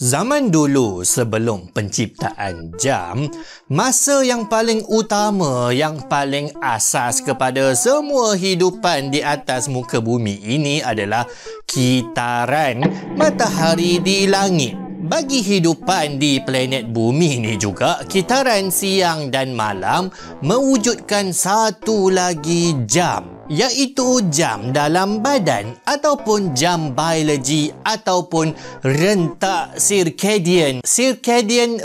Zaman dulu sebelum penciptaan jam, masa yang paling utama, yang paling asas kepada semua hidupan di atas muka bumi ini adalah kitaran matahari di langit. Bagi hidupan di planet bumi ni juga, kitaran siang dan malam mewujudkan satu lagi jam, iaitu jam dalam badan ataupun jam biologi ataupun rentak circadian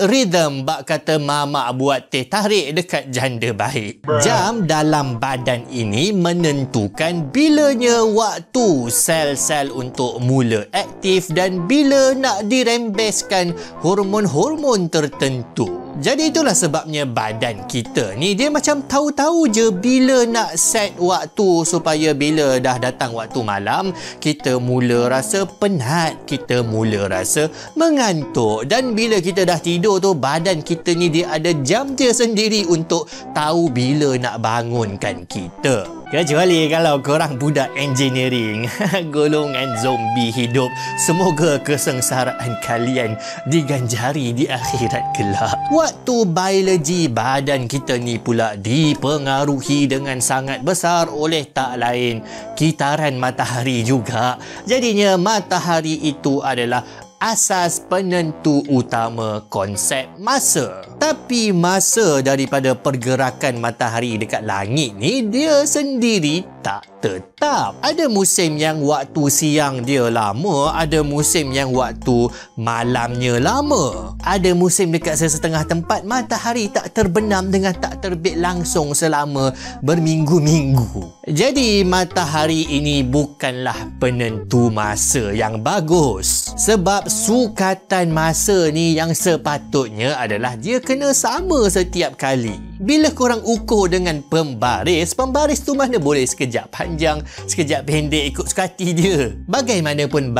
rhythm, bak kata mamak buat teh tarik dekat janda baik. Jam dalam badan ini menentukan bilanya waktu sel-sel untuk mula aktif dan bila nak dirembeskan hormon-hormon tertentu. Jadi itulah sebabnya badan kita ni dia macam tahu-tahu je bila nak set waktu supaya bila dah datang waktu malam, kita mula rasa penat, kita mula rasa mengantuk, dan bila kita dah tidur tu badan kita ni dia ada jam dia sendiri untuk tahu bila nak bangunkan kita. Kecuali kalau korang budak engineering, golongan zombie hidup, semoga kesengsaraan kalian diganjari di akhirat kelak. Waktu biologi badan kita ni pula dipengaruhi dengan sangat besar oleh tak lain kitaran matahari juga. Jadinya matahari itu adalah asas penentu utama konsep masa. Tapi masa daripada pergerakan matahari dekat langit ni dia sendiri tak tetap. Ada musim yang waktu siang dia lama, ada musim yang waktu malamnya lama. Ada musim dekat sesetengah tempat matahari tak terbenam dengan tak terbit langsung selama berminggu-minggu. Jadi matahari ini bukanlah penentu masa yang bagus. Sebab sukatan masa ni yang sepatutnya adalah dia kena sama setiap kali. Bila korang ukur dengan pembaris tu mana boleh sekejap panjang, sekejap pendek ikut suka hati dia. Bagaimanapun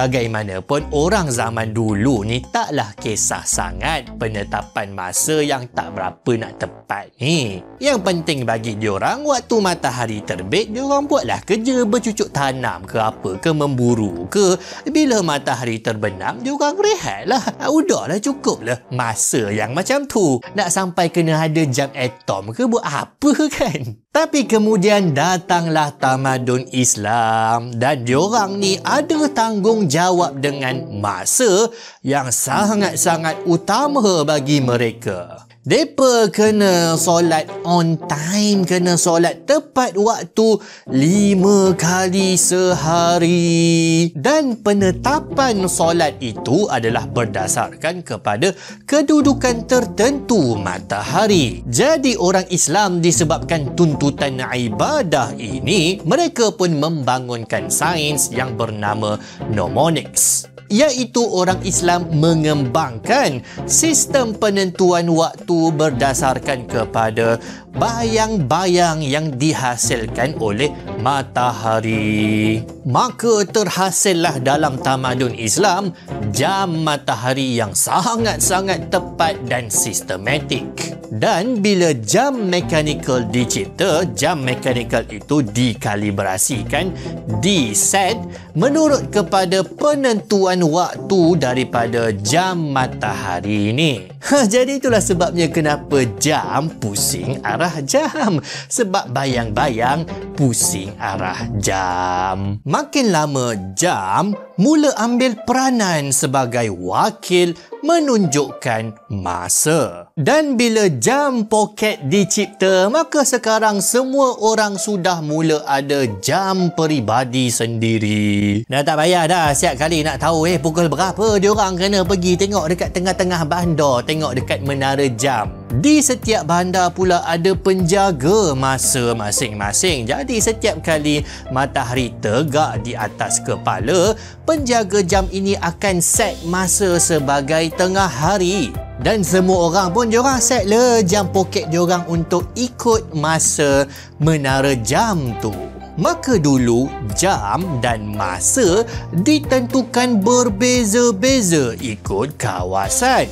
orang zaman dulu ni taklah kisah sangat penetapan masa yang tak berapa nak tepat ni. Yang penting bagi diorang waktu matahari terbit, diorang buatlah kerja bercucuk tanam ke apa ke, memburu ke. Bila matahari terbenam, diorang rehatlah. Udahlah, cukuplah masa yang macam tu. Nak sampai kena ada jam atom ke buat apa kan? Tapi kemudian datanglah tamadun Islam dan diorang ni ada tanggungjawab dengan masa yang sangat-sangat utama bagi mereka. Mereka kena solat on time, kena solat tepat waktu 5 kali sehari. Dan penetapan solat itu adalah berdasarkan kepada kedudukan tertentu matahari. Jadi orang Islam disebabkan tuntutan ibadah ini, mereka pun membangunkan sains yang bernama mnemonics, iaitu orang Islam mengembangkan sistem penentuan waktu berdasarkan kepada bayang-bayang yang dihasilkan oleh matahari. Maka terhasillah dalam tamadun Islam jam matahari yang sangat-sangat tepat dan sistematik. Dan bila jam mekanikal dicipta, jam mekanikal itu dikalibrasikan, diset menurut kepada penentuan waktu daripada jam matahari ini. Jadi itulah sebabnya kenapa jam pusing arah jam. Sebab bayang-bayang pusing arah jam. Makin lama jam mula ambil peranan sebagai wakil menunjukkan masa. Dan bila jam poket dicipta, maka sekarang semua orang sudah mula ada jam peribadi sendiri. Dah tak payah dah setiap kali nak tahu pukul berapa, diorang kena pergi tengok dekat tengah-tengah bandar, tengok dekat menara jam. Di setiap bandar pula ada penjaga masa masing-masing. Jadi setiap kali matahari tegak di atas kepala, penjaga jam ini akan set masa sebagai tengah hari. Dan semua orang pun diorang set le jam poket diorang untuk ikut masa menara jam tu. Maka dulu jam dan masa ditentukan berbeza-beza ikut kawasan.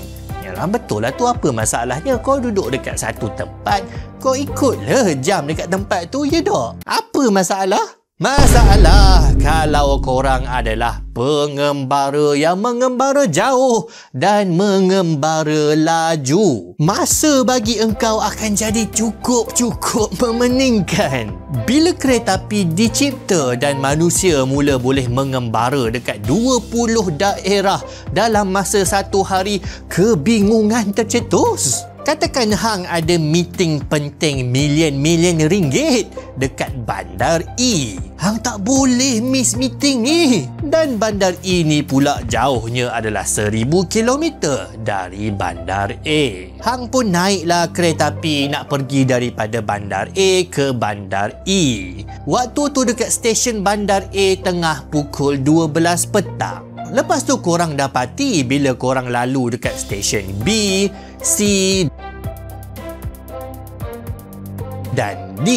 Yalah, betul lah tu, apa masalahnya kau duduk dekat satu tempat, kau ikutlah jam dekat tempat tu, ya tak? Apa masalah? Masalah kalau korang adalah pengembara yang mengembara jauh dan mengembara laju, masa bagi engkau akan jadi cukup memeningkan. Bila kereta api dicipta dan manusia mula boleh mengembara dekat 20 daerah dalam masa satu hari, kebingungan tercetus. Katakan hang ada meeting penting million ringgit dekat Bandar E. Hang tak boleh miss meeting ni. Dan Bandar E ni pula jauhnya adalah 1000 kilometer dari Bandar A. Hang pun naiklah kereta api nak pergi daripada Bandar A ke Bandar E. Waktu tu dekat stesen Bandar A tengah pukul 12 petang. Lepas tu korang dapati bila korang lalu dekat stesen B, C dan D,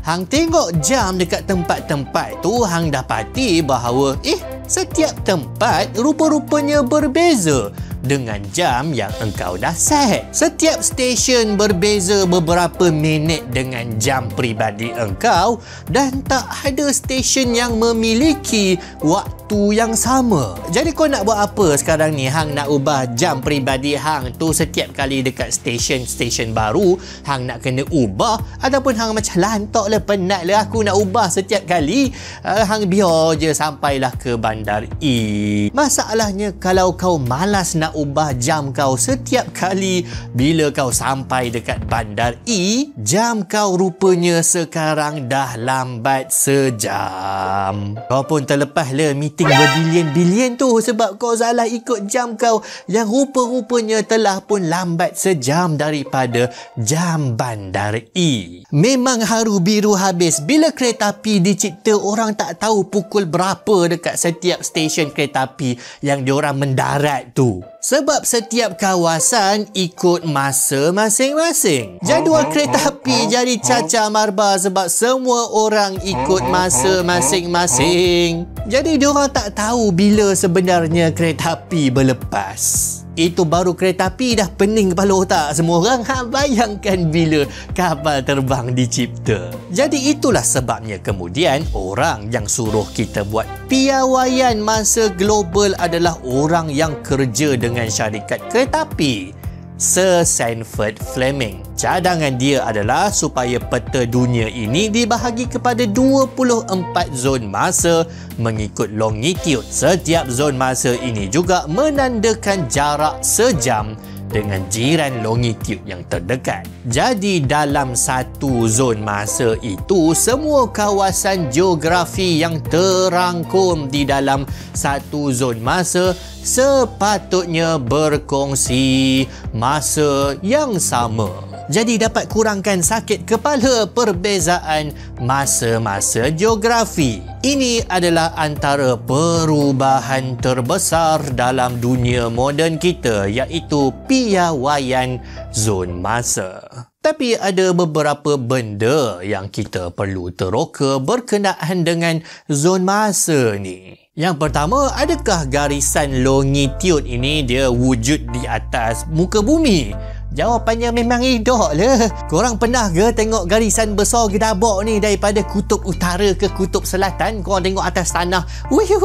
hang tengok jam dekat tempat-tempat tu, hang dapati bahawa setiap tempat rupa-rupanya berbeza dengan jam yang engkau dah set. Setiap stesen berbeza beberapa minit dengan jam peribadi engkau dan tak ada stesen yang memiliki waktu yang sama. Jadi kau nak buat apa sekarang ni? Hang nak ubah jam peribadi hang tu setiap kali dekat stesen baru, hang nak kena ubah, ataupun hang macam lantak lah, penat lah aku nak ubah setiap kali. Hang biar je sampailah ke Bandar E. Masalahnya kalau kau malas nak ubah jam kau setiap kali bila kau sampai dekat Bandar E, jam kau rupanya sekarang dah lambat sejam. Kau pun terlepas lah meeting berbilion-bilion tu sebab kau salah ikut jam kau yang rupa-rupanya telah pun lambat sejam daripada jam Bandar E. Memang haru biru habis bila kereta api dicipta orang tak tahu pukul berapa dekat setiap stesen kereta api yang diorang mendarat tu. Sebab setiap kawasan ikut masa masing-masing. Jadual kereta api jadi cacah marba sebab semua orang ikut masa masing-masing. Jadi diorang tak tahu bila sebenarnya kereta api berlepas. Itu baru kereta api dah pening kepala otak semua orang. Bayangkan bila kapal terbang dicipta. Jadi itulah sebabnya kemudian orang yang suruh kita buat piawaian masa global adalah orang yang kerja dengan syarikat kereta api, Sir Sanford Fleming. Cadangan dia adalah supaya peta dunia ini dibahagi kepada 24 zon masa mengikut longitude. Setiap zon masa ini juga menandakan jarak sejam dengan jiran longitude yang terdekat. Jadi dalam satu zon masa itu, semua kawasan geografi yang terangkum di dalam satu zon masa sepatutnya berkongsi masa yang sama. Jadi dapat kurangkan sakit kepala perbezaan masa-masa geografi. Ini adalah antara perubahan terbesar dalam dunia moden kita, iaitu piawaian zon masa. Tapi ada beberapa benda yang kita perlu teroka berkenaan dengan zon masa ni. Yang pertama, adakah garisan longitude ini dia wujud di atas muka bumi? Jawapannya memang tidak lah. Korang pernah ke tengok garisan besar gedabak ni daripada kutub utara ke kutub selatan? Korang tengok atas tanah,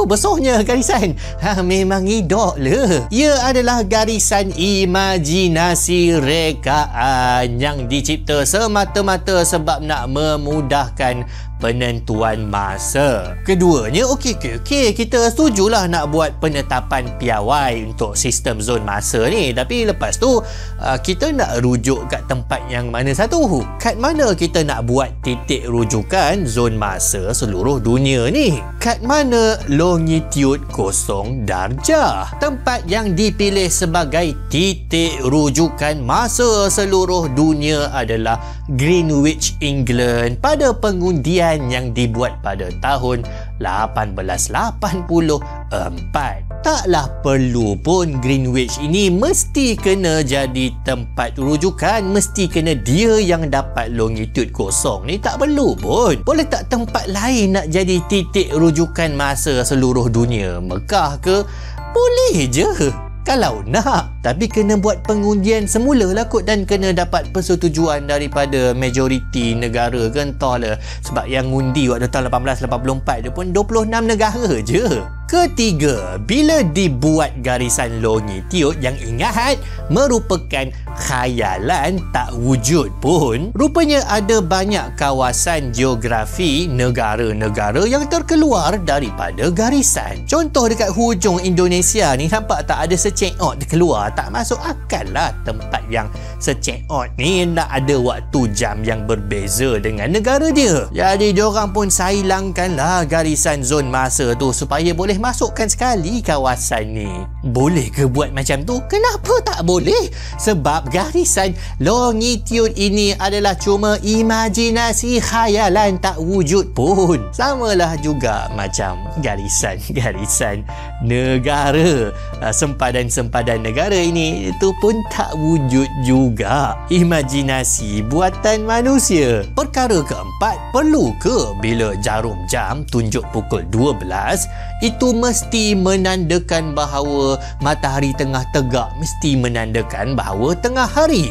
besarnya garisan. Memang tidak lah. Ia adalah garisan imajinasi rekaan yang dicipta semata-mata sebab nak memudahkan penentuan masa. Keduanya, okey, kita setujulah nak buat penetapan piawai untuk sistem zon masa ni. Tapi lepas tu, kita nak rujuk kat tempat yang mana satu? Kat mana kita nak buat titik rujukan zon masa seluruh dunia ni? Kat mana longitude 0 darjah? Tempat yang dipilih sebagai titik rujukan masa seluruh dunia adalah Greenwich, England pada pengundian yang dibuat pada tahun 1884. Taklah perlu pun Greenwich ini mesti kena jadi tempat rujukan, mesti kena dia yang dapat longitude 0 ni, tak perlu pun. Boleh tak tempat lain nak jadi titik rujukan masa seluruh dunia? Mekah ke? Boleh je. Kalau nak, tapi kena buat pengundian semula lah kot dan kena dapat persetujuan daripada majoriti negara ke entahlah. Sebab yang ngundi waktu tahun 1884 dia pun 26 negara je. Ketiga, bila dibuat garisan longitude, yang ingat merupakan khayalan tak wujud pun, rupanya ada banyak kawasan geografi negara-negara yang terkeluar daripada garisan. Contoh dekat hujung Indonesia ni, nampak tak ada secekot terkeluar? Tak masuk akal lah tempat yang secekot ni nak ada waktu jam yang berbeza dengan negara dia. Jadi diorang pun sailangkan lah garisan zon masa tu supaya boleh masukkan sekali kawasan ni. Boleh ke buat macam tu? Kenapa tak boleh? Sebab garisan longitude ini adalah cuma imajinasi khayalan tak wujud pun. Samalah juga macam garisan negara. Sempadan-sempadan negara ini itu pun tak wujud juga. Imajinasi buatan manusia. Perkara keempat, perlu ke bila jarum jam tunjuk pukul 12 itu mesti menandakan bahawa matahari tengah tegak, mesti menandakan bahawa tengah hari?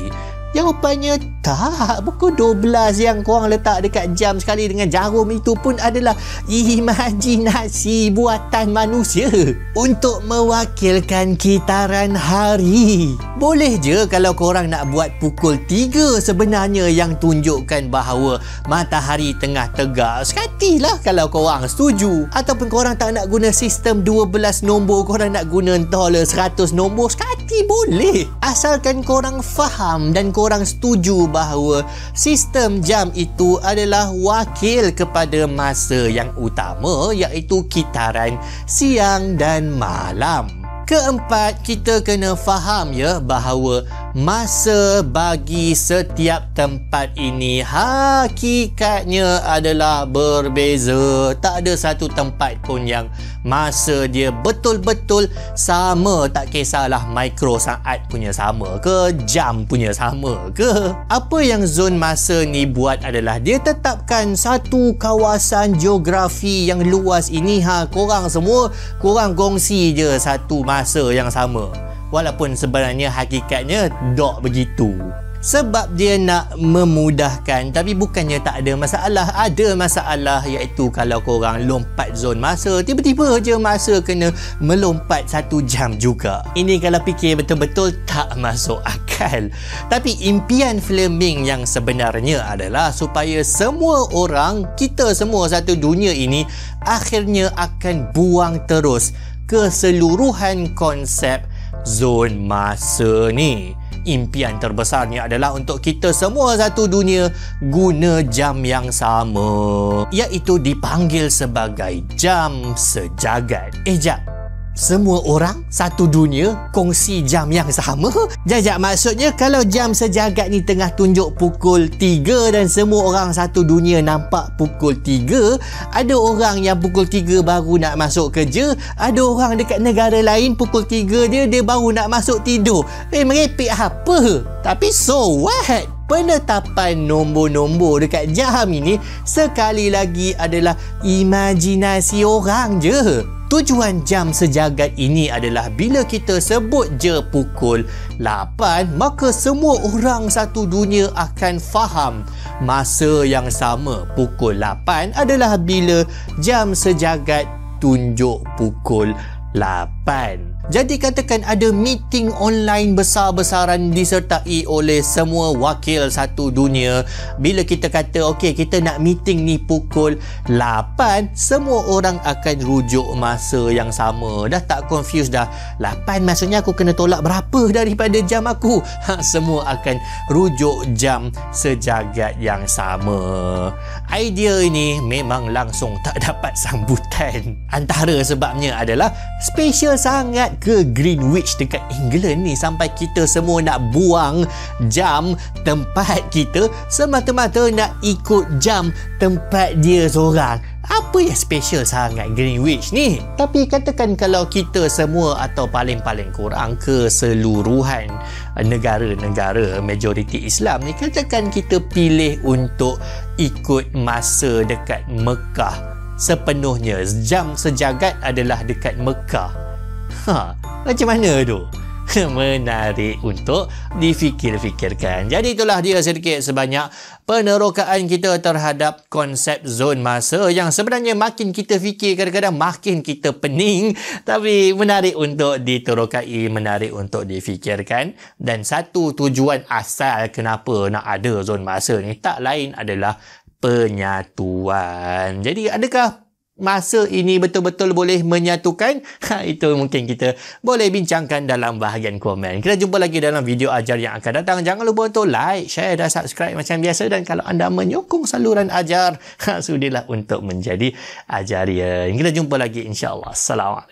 Jawapannya tak. Pukul 12 yang korang letak dekat jam sekali dengan jarum itu pun adalah imajinasi buatan manusia untuk mewakilkan kitaran hari. Boleh je kalau korang nak buat pukul 3 sebenarnya yang tunjukkan bahawa matahari tengah tegak. Sekatilah kalau korang setuju. Ataupun korang tak nak guna sistem 12 nombor, korang nak guna entahlah 100 nombor, sekati boleh. Asalkan korang faham dan korang setuju bahawa sistem jam itu adalah wakil kepada masa yang utama, iaitu kitaran siang dan malam. Keempat, kita kena faham ya bahawa masa bagi setiap tempat ini hakikatnya adalah berbeza. Tak ada satu tempat pun yang masa dia betul-betul sama. Tak kisahlah mikrosaat punya sama ke, jam punya sama ke. Apa yang zon masa ni buat adalah dia tetapkan satu kawasan geografi yang luas ini. Korang semua, korang kongsi je satu masa yang sama. Walaupun sebenarnya hakikatnya tak begitu. Sebab dia nak memudahkan, tapi bukannya tak ada masalah. Ada masalah, iaitu kalau korang lompat zon masa, tiba-tiba je masa kena melompat 1 jam juga. Ini kalau fikir betul-betul tak masuk akal. Tapi impian Fleming yang sebenarnya adalah supaya semua orang, kita semua satu dunia ini akhirnya akan buang terus keseluruhan konsep zon masa ni. Impian terbesarnya adalah untuk kita semua satu dunia guna jam yang sama, iaitu dipanggil sebagai jam sejagat. Jap, semua orang satu dunia kongsi jam yang sama? Jajak, maksudnya kalau jam sejagat ni tengah tunjuk pukul 3 dan semua orang satu dunia nampak pukul 3, ada orang yang pukul 3 baru nak masuk kerja, ada orang dekat negara lain pukul 3 dia baru nak masuk tidur. Merepek apa? Tapi so what? Penetapan nombor-nombor dekat jam ini sekali lagi adalah imajinasi orang je. Tujuan jam sejagat ini adalah bila kita sebut je pukul 8, maka semua orang satu dunia akan faham masa yang sama pukul 8 adalah bila jam sejagat tunjuk pukul 8. Jadi katakan ada meeting online besar-besaran disertai oleh semua wakil satu dunia. Bila kita kata okey, kita nak meeting ni pukul 8, semua orang akan rujuk masa yang sama. Dah tak confused dah. 8 maksudnya aku kena tolak berapa daripada jam aku? Semua akan rujuk jam sejagat yang sama. Idea ini memang langsung tak dapat sambutan. Antara sebabnya adalah special sangat ke Greenwich dekat England ni sampai kita semua nak buang jam tempat kita semata-mata nak ikut jam tempat dia seorang. Apa yang special sangat Greenwich ni? Tapi katakan kalau kita semua atau paling-paling kurang keseluruhan negara-negara majoriti Islam ni, katakan kita pilih untuk ikut masa dekat Mekah sepenuhnya. Jam sejagat adalah dekat Mekah. Macam mana tu? menarik untuk difikir-fikirkan. Jadi itulah dia sedikit sebanyak penerokaan kita terhadap konsep zon masa yang sebenarnya makin kita fikir kadang-kadang makin kita pening, tapi menarik untuk diterokai, menarik untuk difikirkan. Dan satu tujuan asal kenapa nak ada zon masa ni tak lain adalah penyatuan. Jadi adakah masa ini betul-betul boleh menyatukan? Itu mungkin kita boleh bincangkan dalam bahagian komen. Kita jumpa lagi dalam video ajar yang akan datang. Jangan lupa untuk like, share dan subscribe macam biasa. Dan kalau anda menyokong saluran ajar, sudilah untuk menjadi ajarian. Kita jumpa lagi insya-Allah. Assalamualaikum.